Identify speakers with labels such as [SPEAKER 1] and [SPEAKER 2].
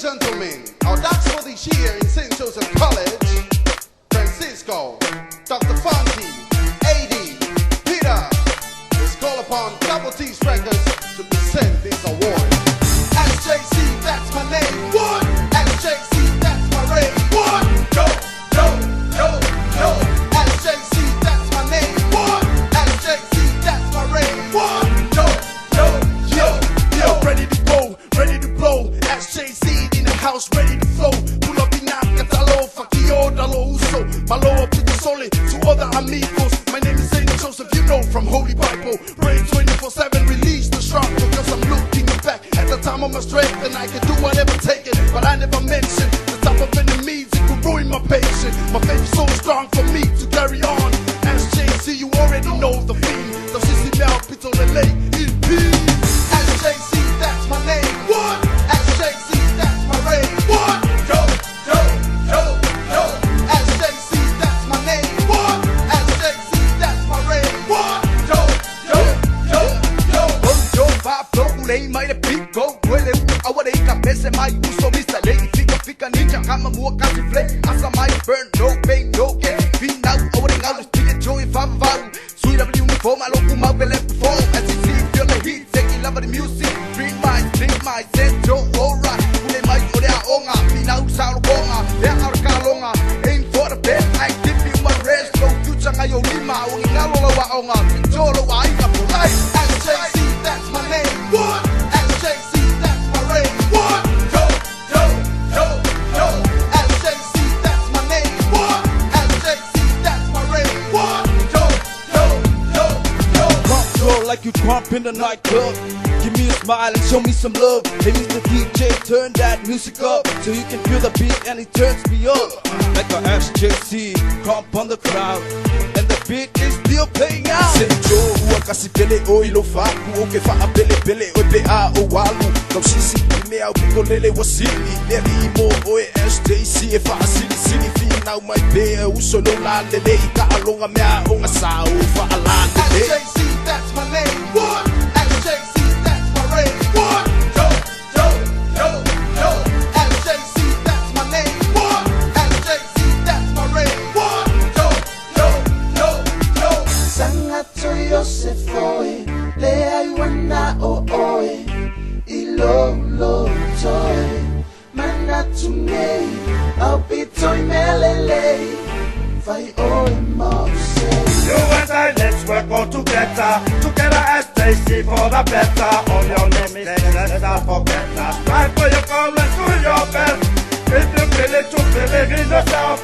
[SPEAKER 1] gentlemen, our dance for this year in St. Joseph College, Francisco, Dr. Funky, AD, Peter, is called upon Double T's Records to present this award. SJC, that's my name. What? SJC, that's my rate. What? Yo, yo, yo, yo. SJC, that's my name. What? SJC, that's my rate. What? Yo, yo, yo, yo. Ready to go, ready to blow. SJC in the house, ready to flow. Pull up in Nakatalo, Fakio, Dalo Uso. Malo up to the solid, to other amigos. My name is Saint Joseph, you know, from Holy Bible. Pray 24/7, release the strong, because I'm looking back at the time of my strength, and I can do whatever take it. But I never mentioned the type of enemies that could ruin my patience. My faith is so strong for me to carry on. SJC, you already know the theme. The CC now, Pito Lele, EP. SJC, that's my name. What? SJC, that's my rate. What? Yo, yo, yo, yo. SJC, that's my name. What? SJC, that's my rate. What? Yo, yo, yo, yo.
[SPEAKER 2] Yo, va, flow, lei, mai de pico. Duele, agua de cabeza, mai uso, Mr. Lady. Fica ninja, kama mua, kasi flay. Asa mai burn, no pain, no gain. Be now, agua de galo, speak it, joy, fava, varu. Sweet of the uniform, I love whom I will perform. As you see, feel the heat, take it, love of the music. Dream my sense, Joe, alright. Ule mai, ode a onga. Be now, sound bonga. There are kalonga. Aim for the best, I give you my rest. Low future, I yo lima. Ongi ngalo wa onga. Jolo wa ika polite.
[SPEAKER 1] SJC, that's my name. What? SJC, that's my rate. What? Yo, yo, yo, yo. SJC, that's my name. What? SJC, that's my rate. What? Yo, yo, yo, yo.
[SPEAKER 3] Pump roll like you crump in the nightclub. Give me a smile and show me some love. Hey Mr. DJ, turn that music up so you can feel the beat and it turns me up. Like a SJC, crump on the crowd, and the beat is still playing out.
[SPEAKER 4] Say Joe, ua kasi pele o ilo faku. O ke faa pele pele o pe a o walu. Kau sisi me au piko lele wasili. Neri mo o e SJC e faa sili sili. Finau mai pe e uso no la lele. Ika alonga mea o nga sa o faa la lele.
[SPEAKER 1] SJC, that's my name. What? SJC, that's my rate. What? Yo, yo, yo, yo. SJC, that's my name. What? SJC, that's my rate. What? Yo, yo, yo, yo.
[SPEAKER 5] Sangato yo se foi, le aiwana o oe, ilo lo toe, manatu me, au pito I melele, fai oe mose.
[SPEAKER 6] You and I, let's work all together. Together as they see for the better. All your mistakes, let's not forget that. Strive for your goal and do your best. If you feel it, to believe in yourself.